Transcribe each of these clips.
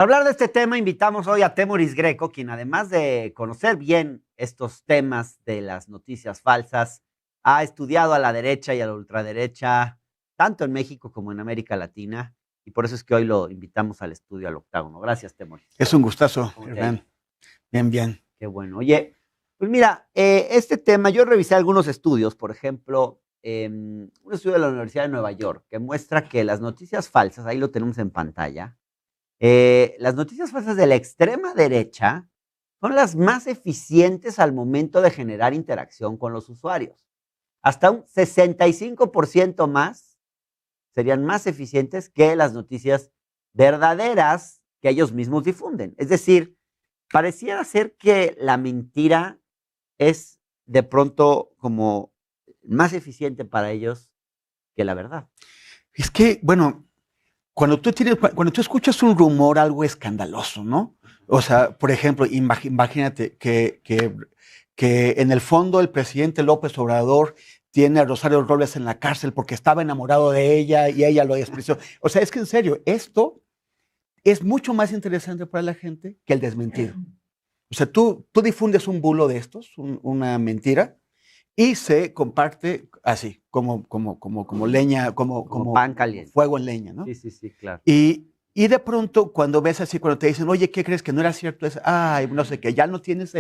Para hablar de este tema, invitamos hoy a Temoris Greco, quien además de conocer bien estos temas de las noticias falsas, ha estudiado a la derecha y a la ultraderecha, tanto en México como en América Latina, y por eso es que hoy lo invitamos al estudio al Octágono. Gracias, Temoris. Es un gustazo, ¿Cómo te ha ido? Hernán. Bien, bien. Qué bueno. Oye, pues mira, este tema, yo revisé algunos estudios, por ejemplo, un estudio de la Universidad de Nueva York, que muestra que las noticias falsas, ahí lo tenemos en pantalla, las noticias falsas de la extrema derecha son las más eficientes al momento de generar interacción con los usuarios. Hasta un 65% más serían más eficientes que las noticias verdaderas que ellos mismos difunden. Es decir, pareciera ser que la mentira es de pronto como más eficiente para ellos que la verdad. Es que, bueno, cuando tú escuchas un rumor, algo escandaloso, ¿no? O sea, por ejemplo, imagínate que en el fondo el presidente López Obrador tiene a Rosario Robles en la cárcel porque estaba enamorado de ella y ella lo despreció. O sea, es que en serio, esto es mucho más interesante para la gente que el desmentido. O sea, tú difundes un bulo de estos, una mentira, y se comparte así, como leña, Como pan caliente. fuego en leña, ¿no? Sí, sí, sí, claro. Y de pronto, cuando ves así, cuando te dicen, oye, ¿qué crees que no era cierto? Es, ay, no sé qué, ya no tienes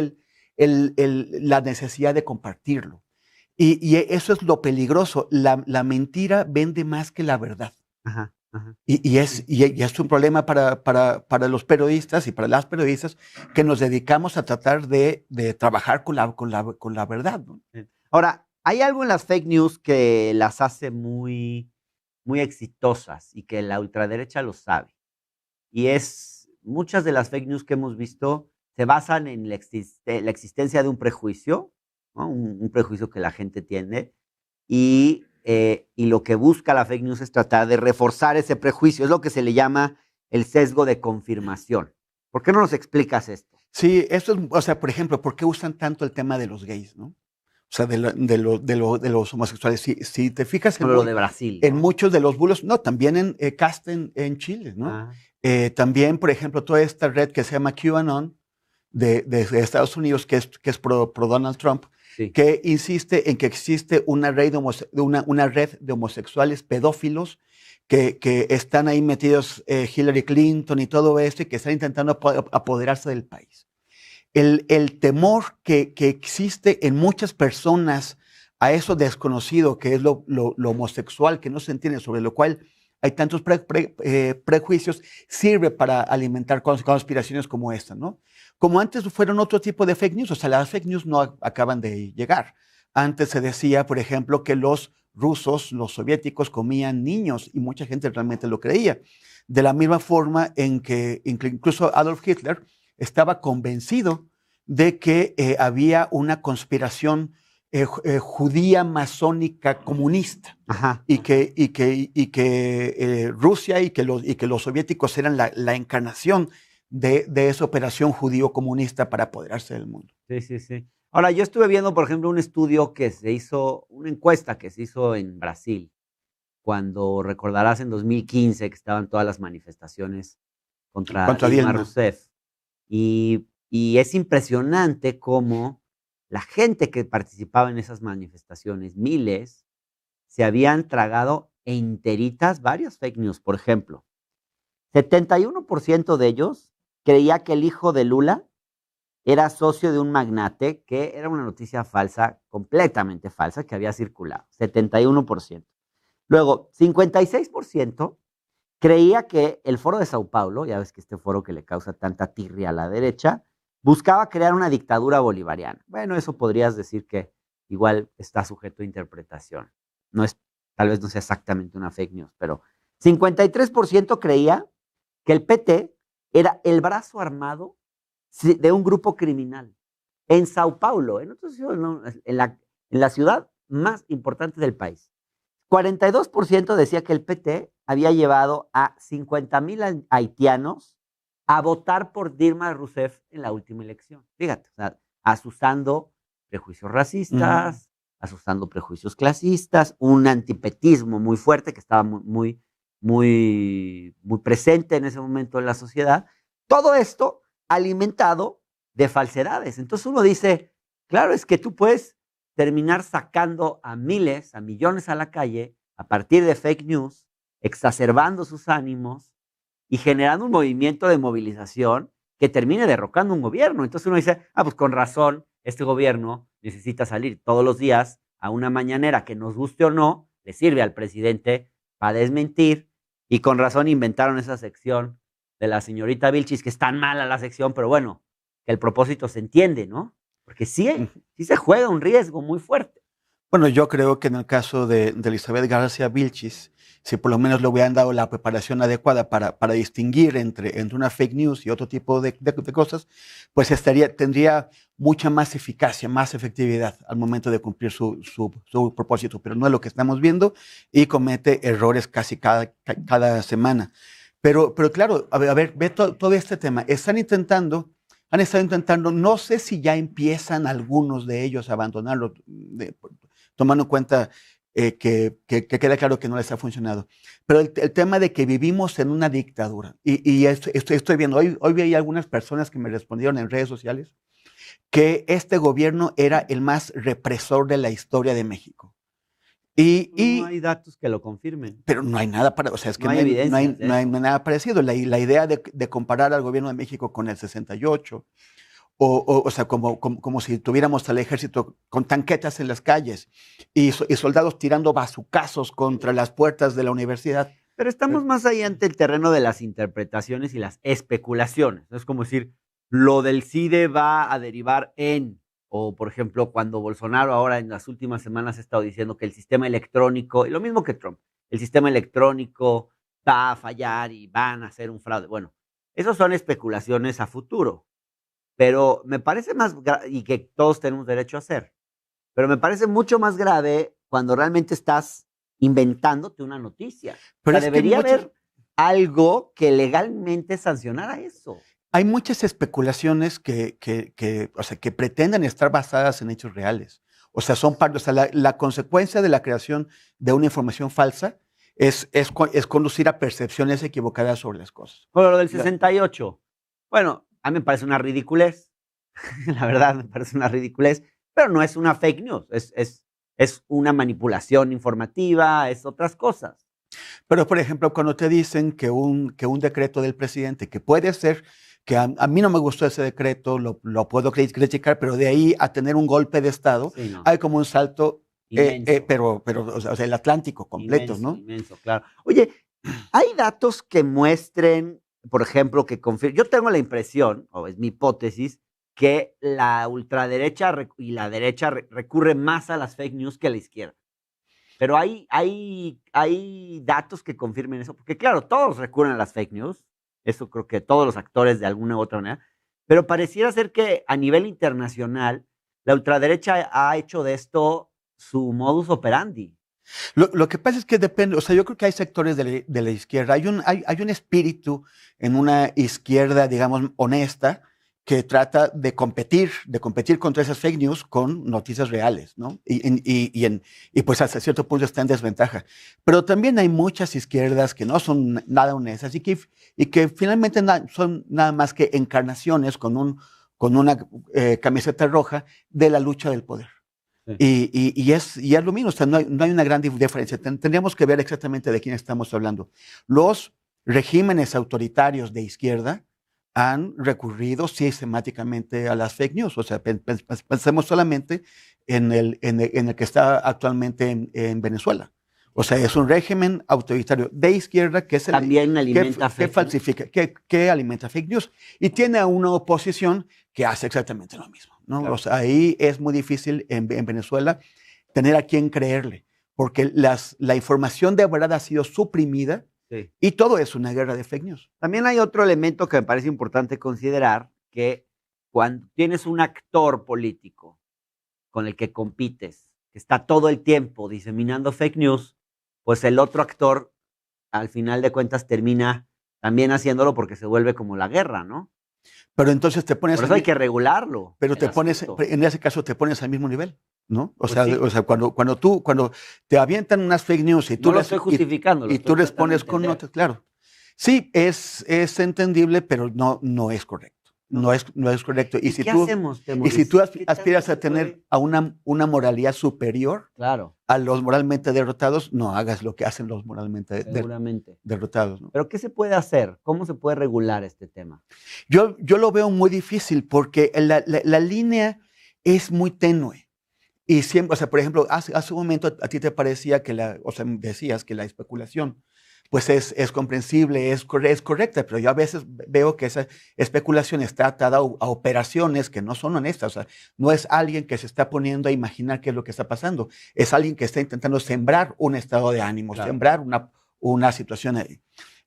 la necesidad de compartirlo. Y eso es lo peligroso. La mentira vende más que la verdad. Ajá, ajá. Y es un problema para los periodistas y para las periodistas que nos dedicamos a tratar de trabajar con la verdad, ¿no? Ahora, hay algo en las fake news que las hace muy, muy exitosas y que la ultraderecha lo sabe. Y es, muchas de las fake news que hemos visto se basan en la existencia de un prejuicio, ¿no? Un prejuicio que la gente tiene y lo que busca la fake news es tratar de reforzar ese prejuicio. Es lo que se le llama el sesgo de confirmación. ¿Por qué no nos explicas esto? Sí, eso es, o sea, por ejemplo, ¿por qué usan tanto el tema de los gays, ¿no? O sea, de los homosexuales. Si te fijas Como lo de Brasil, en ¿no? muchos de los bulos, no, también en Cast en Chile, ¿no? Ah, También, por ejemplo, toda esta red que se llama QAnon de Estados Unidos, que es pro Donald Trump, sí. que insiste en que existe una red de homosexuales pedófilos que están ahí metidos Hillary Clinton y todo esto, y que están intentando apoderarse del país. El temor que existe en muchas personas a eso desconocido que es lo homosexual, que no se entiende, sobre lo cual hay tantos prejuicios, sirve para alimentar conspiraciones como esta, ¿no? Como antes fueron otro tipo de fake news, o sea, las fake news no acaban de llegar. Antes se decía, por ejemplo, que los rusos, los soviéticos comían niños y mucha gente realmente lo creía. De la misma forma en que incluso Adolf Hitler estaba convencido de que había una conspiración judía masónica comunista. Ajá. Y que Rusia y que los soviéticos eran la encarnación de esa operación judío-comunista para apoderarse del mundo. Sí, sí, sí. Ahora, yo estuve viendo, por ejemplo, un estudio que se hizo, una encuesta que se hizo en Brasil, cuando recordarás en 2015 que estaban todas las manifestaciones contra Contra Dilma Dilma. Rousseff. Y es impresionante cómo la gente que participaba en esas manifestaciones, miles, se habían tragado enteritas varias fake news. Por ejemplo, 71% de ellos creía que el hijo de Lula era socio de un magnate, que era una noticia falsa, completamente falsa, que había circulado. 71%. Luego, 56% creía que el Foro de Sao Paulo, ya ves que este foro que le causa tanta tirria a la derecha, buscaba crear una dictadura bolivariana. Bueno, eso podrías decir que igual está sujeto a interpretación. No es, tal vez no sea exactamente una fake news, pero 53% creía que el PT era el brazo armado de un grupo criminal en Sao Paulo, en la ciudad más importante del país. 42% decía que el PT había llevado a 50,000 haitianos a votar por Dilma Rousseff en la última elección. Fíjate, o sea, asusando prejuicios racistas, asusando prejuicios clasistas, un antipetismo muy fuerte que estaba muy presente en ese momento en la sociedad, todo esto alimentado de falsedades. Entonces uno dice, claro, es que tú puedes terminar sacando a miles, a millones a la calle a partir de fake news, exacerbando sus ánimos y generando un movimiento de movilización que termine derrocando un gobierno. Entonces uno dice, pues con razón, este gobierno necesita salir todos los días a una mañanera que nos guste o no, le sirve al presidente para desmentir, y con razón inventaron esa sección de la señorita Vilchis, que es tan mala la sección, pero bueno, que el propósito se entiende, ¿no? Porque sí se juega un riesgo muy fuerte. Bueno, yo creo que en el caso de Elizabeth García Vilchis, si por lo menos le hubieran dado la preparación adecuada para distinguir entre una fake news y otro tipo de cosas, pues tendría mucha más eficacia, más efectividad al momento de cumplir su propósito, pero no es lo que estamos viendo y comete errores casi cada semana. Pero claro, a ver, ve todo este tema. Han estado intentando, no sé si ya empiezan algunos de ellos a abandonarlo, tomando en cuenta que queda claro que no les ha funcionado. Pero el tema de que vivimos en una dictadura, y estoy viendo, hoy vi algunas personas que me respondieron en redes sociales que este gobierno era el más represor de la historia de México. No hay datos que lo confirmen. Pero no hay nada para, o sea, es que no hay nada parecido. La idea de comparar al gobierno de México con el 68, o sea, como si tuviéramos al ejército con tanquetas en las calles y soldados tirando bazucazos contra las puertas de la universidad. Pero estamos más allá ante el terreno de las interpretaciones y las especulaciones. Es como decir, lo del CIDE va a derivar en, o por ejemplo, cuando Bolsonaro ahora en las últimas semanas ha estado diciendo que el sistema electrónico, y lo mismo que Trump, el sistema electrónico va a fallar y van a hacer un fraude. Bueno, esos son especulaciones a futuro. Pero me parece y que todos tenemos derecho a hacer, pero me parece mucho más grave cuando realmente estás inventándote una noticia. Pero debería haber algo que legalmente sancionara eso. Hay muchas especulaciones o sea, que pretenden estar basadas en hechos reales. O sea, la consecuencia de la creación de una información falsa es conducir a percepciones equivocadas sobre las cosas. Bueno, lo del 68. Bueno, a mí me parece una ridiculez, la verdad me parece una ridiculez, pero no es una fake news, es una manipulación informativa, es otras cosas. Pero, por ejemplo, cuando te dicen que un decreto del presidente, que puede ser, que a mí no me gustó ese decreto, lo puedo criticar, pero de ahí a tener un golpe de Estado, sí, no. Hay como un salto, pero o sea, el Atlántico completo, inmenso, ¿no? Inmenso, claro. Oye, ¿hay datos que muestren, por ejemplo, que confirmen? Yo tengo la impresión, o es mi hipótesis, que la ultraderecha y la derecha recurren más a las fake news que a la izquierda. Pero hay datos que confirmen eso, porque claro, todos recurren a las fake news, eso creo que todos los actores de alguna u otra manera, pero pareciera ser que a nivel internacional la ultraderecha ha hecho de esto su modus operandi. Lo que pasa es que depende, o sea, yo creo que hay sectores de la izquierda, hay un espíritu en una izquierda, digamos, honesta, que trata de competir contra esas fake news con noticias reales, ¿no? Y pues hasta cierto punto está en desventaja. Pero también hay muchas izquierdas que no son nada honestas y que finalmente son nada más que encarnaciones con una camiseta roja de la lucha del poder. Sí. Y es lo mismo, o sea, no hay una gran diferencia. Tendríamos que ver exactamente de quién estamos hablando. Los regímenes autoritarios de izquierda han recurrido sistemáticamente a las fake news. O sea, pensemos solamente en el que está actualmente en Venezuela. O sea, es un régimen autoritario de izquierda que es el también alimenta que falsifica, que alimenta fake news. Y tiene a una oposición que hace exactamente lo mismo, ¿no? Claro. O sea, ahí es muy difícil en Venezuela tener a quien creerle, porque la información de verdad ha sido suprimida. Sí. Y todo es una guerra de fake news. También hay otro elemento que me parece importante considerar, que cuando tienes un actor político con el que compites, que está todo el tiempo diseminando fake news, pues el otro actor, al final de cuentas, termina también haciéndolo porque se vuelve como la guerra, ¿no? Pero entonces te pones... Por eso hay que regularlo. Pero en ese caso te pones al mismo nivel, ¿no? O sea, cuando te avientan unas fake news y tú... No lo estoy justificando. Y tú respondes con notas, claro. Sí, es entendible, pero no es correcto. No es correcto. ¿Y qué hacemos, Y Temoris? si tú ¿Qué aspiras tanto a se tener puede? a una moralidad superior Claro, a los moralmente derrotados, no hagas lo que hacen los moralmente seguramente. derrotados, ¿no? Pero ¿qué se puede hacer? ¿Cómo se puede regular este tema? Yo lo veo muy difícil porque la línea es muy tenue. Y siempre, o sea, por ejemplo, hace un momento a ti te parecía o sea, decías que la especulación, pues es comprensible, es correcta, pero yo a veces veo que esa especulación está atada a operaciones que no son honestas. O sea, no es alguien que se está poniendo a imaginar qué es lo que está pasando, es alguien que está intentando sembrar un estado de ánimo, Claro. sembrar una situación ahí.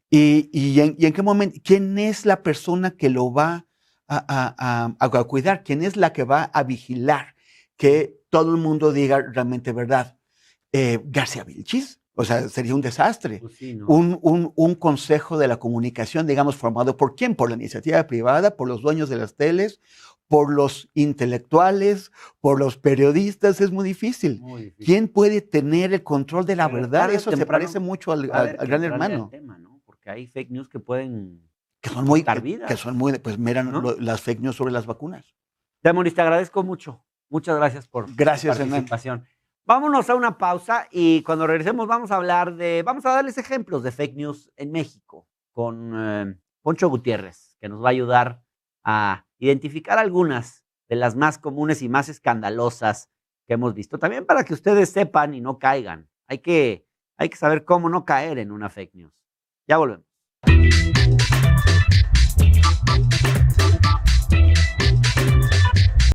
Y en qué momento, quién es la persona que lo va a cuidar, quién es la que va a vigilar que todo el mundo diga realmente verdad. García Vilchis, o sea, sería un desastre. Pues sí, ¿no? Un consejo de la comunicación, digamos, formado por quién, por la iniciativa privada, por los dueños de las teles, por los intelectuales, por los periodistas, es muy difícil. Muy difícil. ¿Quién puede tener el control de la Pero verdad? tarde o Eso se temprano parece mucho va a al haber que Gran entrarle al Hermano. tema, ¿no? Porque hay fake news que pueden Que son muy, costar vidas, pues miran ¿no? las fake news sobre las vacunas. Temoris, te agradezco mucho. Muchas gracias por tu Gracias, Hernán. participación. Vámonos a una pausa y cuando regresemos vamos a darles ejemplos de fake news en México con Poncho Gutiérrez, que nos va a ayudar a identificar algunas de las más comunes y más escandalosas que hemos visto. También para que ustedes sepan y no caigan. Hay que saber cómo no caer en una fake news. Ya volvemos.